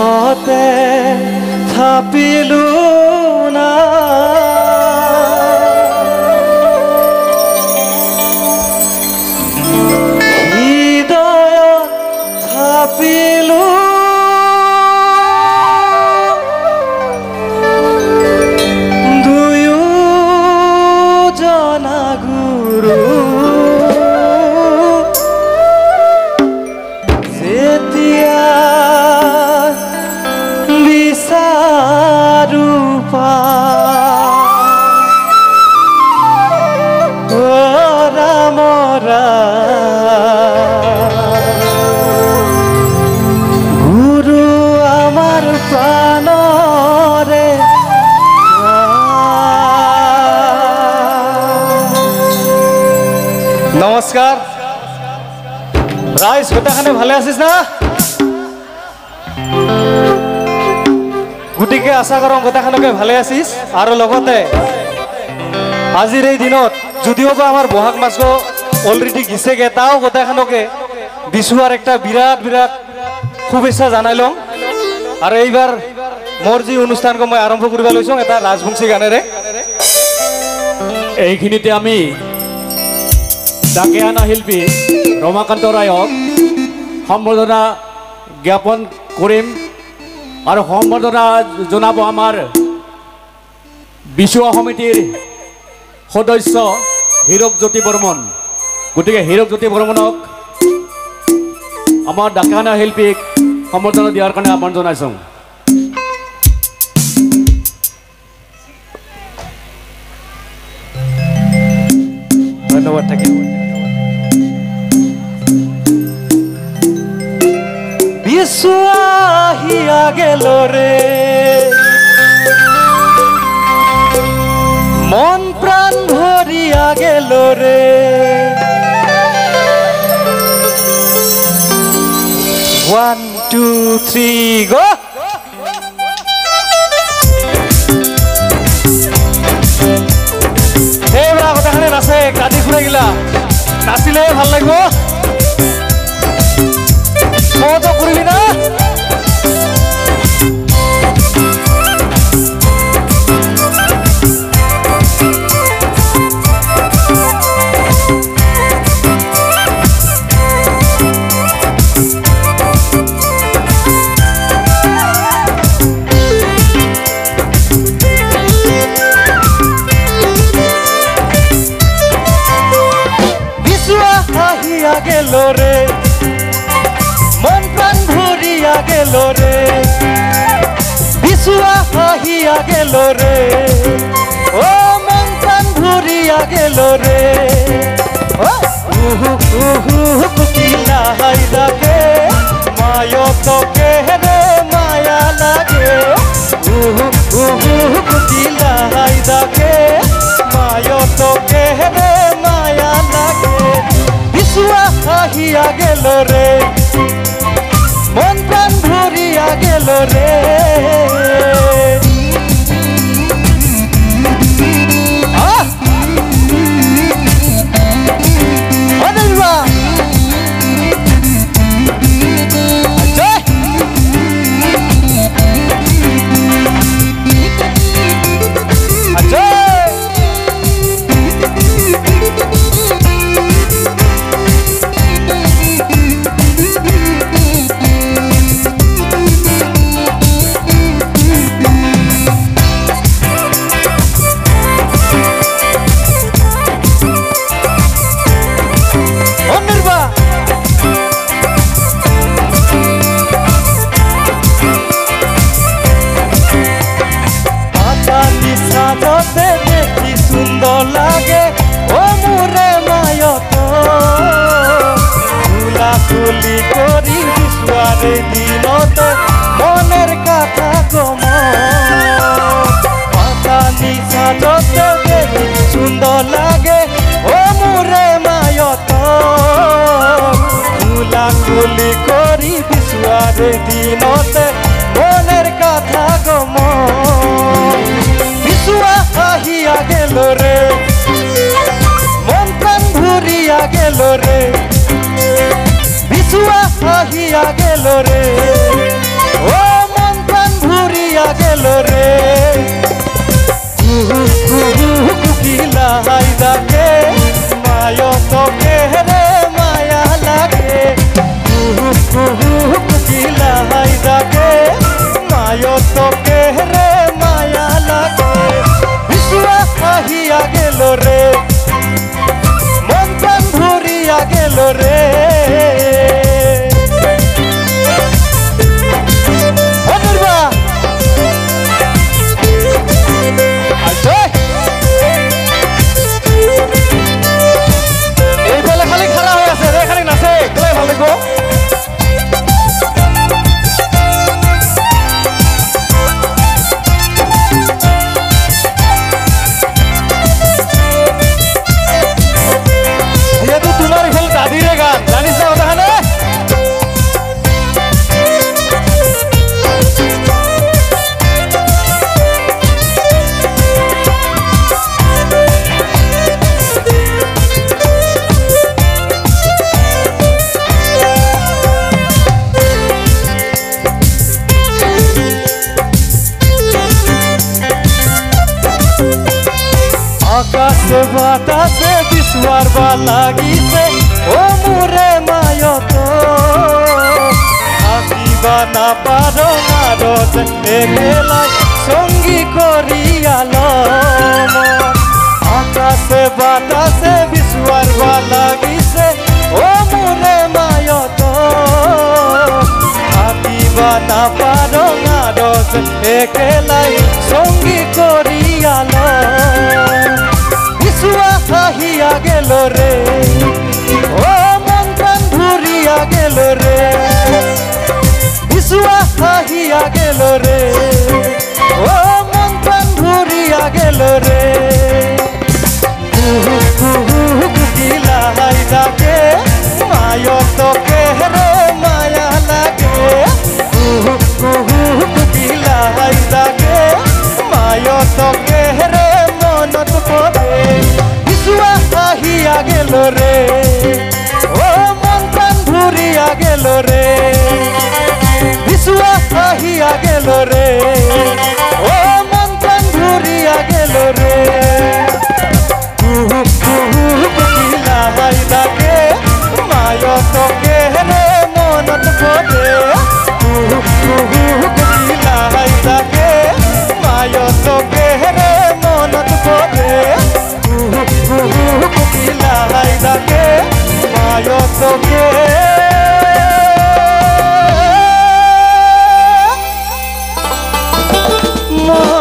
বিষতে থাপিলো না হৃদয়ত থাপিলো দুয়োজনা গুৰু গুৰু আমাৰ প্ৰাণৰে নমস্কাৰ ৰাইজ গোটেইখানে ভালে আছিস না গতিকে আশা কৰোঁ গোটেইখানকে ভালে আছিস আৰু লগতে আজিৰ এই দিনত যদিও বা আমাৰ বহাগ মাছ অলৰেডি গিছেগে তাও গোটেইখানকে বিশুৱাৰ একটা বিৰাট বিৰাট শুভেচ্ছা জানাই লওঁ আৰু এইবাৰ মোৰ যি অনুষ্ঠানক মই আৰম্ভ কৰিব লৈছোঁ এটা ৰাজবংশী গানেৰে এইখিনিতে আমি ডাকে আনা শিল্পী ৰমাকান্ত ৰায়ক সম্বৰ্ধনা জ্ঞাপন কৰিম আৰু সম্বৰ্ধনা জনাব আমাৰ বিশুৱা সমিতিৰ সদস্য হীৰক জ্যোতি বৰ্মন গতিকে হীৰক জ্যোতি বৰ্মনক আমাৰ ডাকানা শিল্পীক সম্বৰ্ধনা দিয়াৰ কাৰণে আহ্বান জনাইছোঁ ধন্যবাদ থাকিল বিশুৱা গেল ৰে মন প্ৰাণ ভৰিয়া গেল ৰে 1 2 3 গো এইবাৰ কথাখানে নাচে কাটি ফুৰাই গিলা নাচিলে ভাল লাগিব মজা কৰিবি না গেল ৰে মন প্ৰাণ ভৰিয়া গেল ৰে বিশুৱা হাহিয়া গেল রে ও মন প্রাণ ভরিয়া গেল রে ও কুকিলা হাই লাগে মায়তকে রে মায়া লাগে কুকিলা হাই লাগে মায়তকে রে মায়া লাগে বিশুৱা হাহিয়া গেল ৰে মন প্ৰাণ ভৰিয়া গেল ৰে দেখি সুন্দৰ লাগে ও মোৰে মায়ত তুলি কৰি বিশুৱাৰে দিনতে মনেৰ কথা কম পাতানি সাজতে দেখি সুন্দৰ লাগে ও মোৰে মায়ত তুলি কৰি বিশুৱাৰে দিনতে মনেৰ কথা কম বিশুৱা হাহিয়া গেল ৰে মন প্ৰাণ ভৰিয়া গেল ৰে বিশুৱা হাহিয়া গেল রে ও বাতাসে বিশুয়ার বা লাগিছে ও মোরে মায়ত আসিবা না পারো নারদ একেলাই সঙ্গী করিয়াল আকাশে বাতাসে বিশুয়ার বা লাগিছে ও মোরে মায়ত আসিবা না পারো নারদ একেলাই সঙ্গী করিয়াল বিশুয়া হাহিয়া গেল রে ও মন প্রাণ ঘুরিয়া গেল রে বিশুয়া হাহিয়া গেল রে ও মন প্রাণ ঘুরিয়া গেল রে কুকিলাই ডাকে মায়তকে রে মায়া লাগে কুকিলাই ডাকে মায়তকে রে মনত পড়ে বিশুয়া হাহিয়া গেল রে ও মন প্রাণ ঘুরিয়া গেল রে বিশুয়া হাহিয়া গেল রে ও মন প্রাণ ঘুরিয়া গেল রে কুকিলাই ডাকে মায়তকে রে মনত পড়ে কুকিলাই ডাকে মায়তকে রে মনত পড়ে কুকিলাই ডাকে মায়তকে মনত